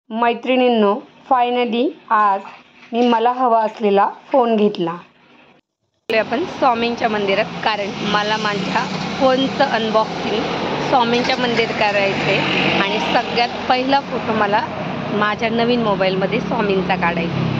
मैत्रिणींनो, फायनली आज मी मला हवा असलेला फोन घेतला. आपण स्वामींच्या मंदिरात, कारण मला माझ्या फोनचं अनबॉक्सिंग स्वामींच्या मंदिरात करायचे आणि सगळ्यात पहिला फोटो मला माझ्या नवीन मोबाईलमध्ये स्वामींचा काढायचा.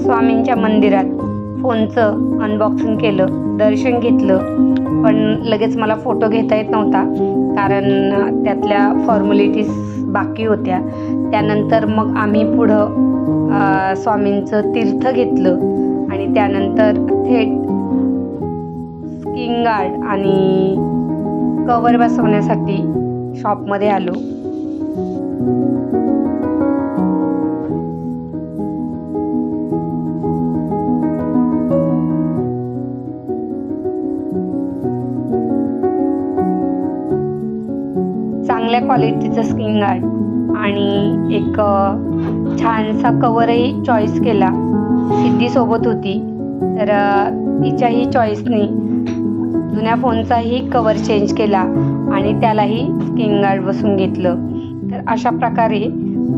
स्वामींच्या मंदिरात फोनचं अनबॉक्सिंग केलं, दर्शन घेतलं, पण लगेच मला फोटो घेता येत नव्हता कारण त्यातल्या फॉर्मॅलिटीज बाकी होत्या. त्यानंतर मग आम्ही पुढं स्वामींचं तीर्थ घेतलं आणि त्यानंतर थेट स्किन गार्ड आणि कवर बसवण्यासाठी शॉपमध्ये आलो. चांगल्या क्वालिटीचं स्किन गार्ड आणि एक छानसा कवरही चॉईस केला. सिद्धीसोबत होती तर तिच्याही चॉईसने जुन्या फोनचाही कवर चेंज केला आणि त्यालाही स्किन गार्ड बसून घेतलं. तर अशा प्रकारे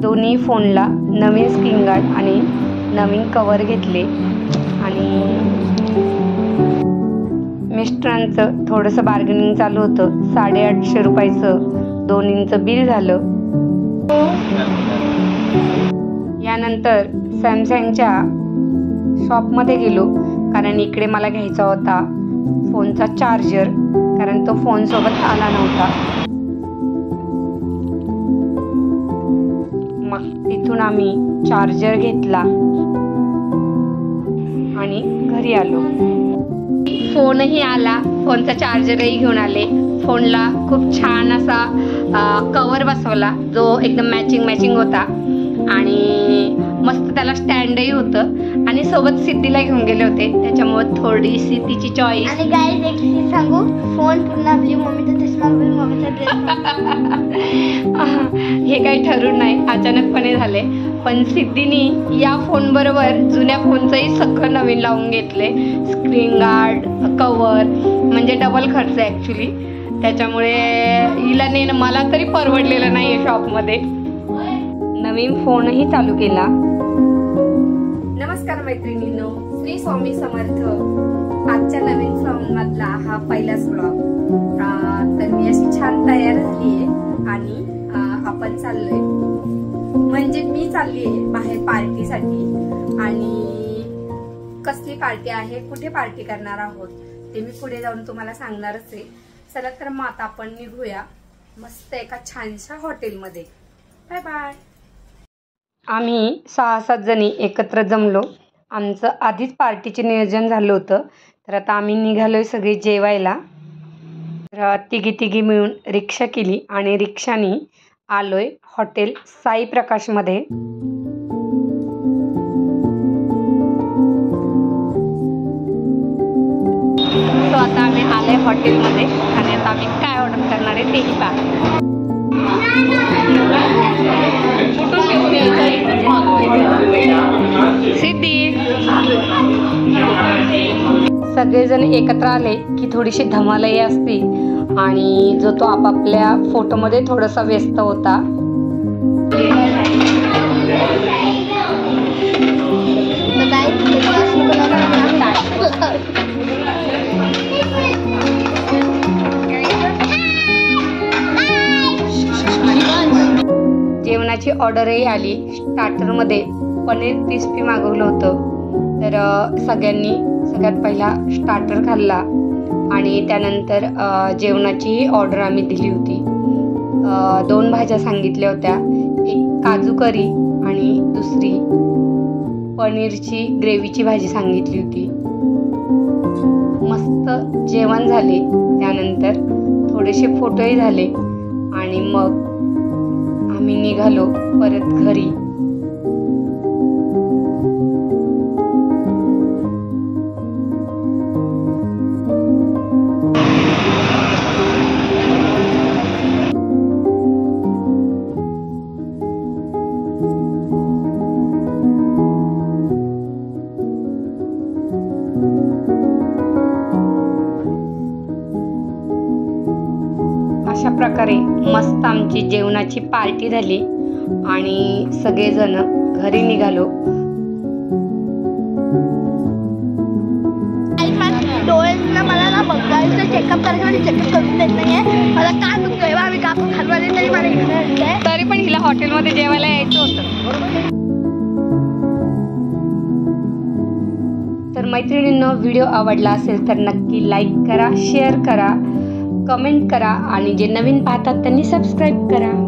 दोन्ही फोनला नवीन स्किन गार्ड आणि नवीन कवर घेतले आणि मिस्टरांचं थोडंसं बार्गेनिंग चालू होतं. 850 रुपयाचं दोन्हींचं बिल झालं. यानंतर सॅमसंगच्या शॉपमध्ये गेलो कारण इकडे मला घ्यायचा होता फोनचा चार्जर, कारण तो फोनसोबत आला नव्हता. मग तिथून आम्ही चार्जर घेतला आणि घरी आलो. फोनही आला, फोनचा चार्जरही घेऊन आले. फोनला खूप छान असा कवर बसवला जो एकदम मॅचिंग होता आणि मस्त त्याला स्टँडही होतं आणि सोबत सिद्धीला घेऊन गेले होते, त्याच्यामुळे थोडीशी तिची चॉईस. आणि गाईज एक सांगू, फोन पुन्हा आपली मम्मीचा चष्मा, मम्मीचा ड्रेस हे काही ठरून नाही, अचानकपणे झाले. पण सिद्धीनी या फोन बरोबर जुन्या फोनचंही सगळं नवीन लावून घेतले. स्क्रीन गार्ड, कवर, म्हणजे डबल खर्च ॲक्च्युली. त्याच्यामुळे हिला नेणं मला तरी परवडलेलं नाही आहे शॉपमध्ये. नवीन फोनही चालू केला. नमस्कार मैत्रिणींनो, श्री स्वामी समर्थ. आजच्या नवीन फ्लॉगमधला हा पहिलाच फ्लॉग. तर मी अशी छान तयार झाली आहे आणि आपण चाललोय, म्हणजे मी चालली आहे बाहेर पार्टीसाठी. आणि कसली पार्टी आहे, कुठे पार्टी करणार आहोत ते मी पुढे जाऊन तुम्हाला सांगणारच आहे. चला तर मग आता आपण निघूया मस्त एका छानशा हॉटेलमध्ये. Bye bye. आम्ही 6-7 जणी एकत्र जमलो. आमचं आधीच पार्टीचे नियोजन झालं होतं, तर आता आम्ही निघालोय सगळे जेवायला. तर तिघी मिळून रिक्षा केली आणि रिक्षाने आलोय हॉटेल साई प्रकाशमध्ये. सो आता आम्ही आले हॉटेलमध्ये आणि आता आम्ही काय ऑर्डर करणार आहे तेही पहा. सिद्धी, सगळेजण एकत्र आले की थोडीशी धमालही असते आणि जो तो आपापल्या फोटोमध्ये थोडासा व्यस्त होता. जेवणाची ऑर्डरही आली. स्टार्टरमध्ये पनीर क्रिस्पी मागवलं होतं. तर सगळ्यांनी सगळ्यात पहिला स्टार्टर खाल्ला आणि त्यानंतर जेवणाचीही ऑर्डर आम्ही दिली होती. 2 भाज्या सांगितल्या होत्या. एक काजू करी आणि दुसरी पनीरची ग्रेव्हीची भाजी सांगितली होती. मस्त जेवण झाले. त्यानंतर थोडेसे फोटोही झाले आणि मग आम्ही निघालो परत घरी. अशा प्रकारे मस्त आमची जेवणाची पार्टी झाली आणि सगळेजण घरी निघालो. डोळ्यांना मला ना बघायचं चेकअप करायचं म्हणजे चेकअप करून देत नाहीये. मला का दुखतोय बा, आम्ही कापून खाल्लं आले तरी मला इकडे तरी पण हिला हॉटेलमध्ये जेवायला यायचं होतं. तर मैत्रिणींनो, व्हिडिओ आवडला असेल तर नक्की लाईक करा, शेअर करा, कमेंट करा आणि जे नवीन पाहतात त्यांनी सबस्क्राईब करा.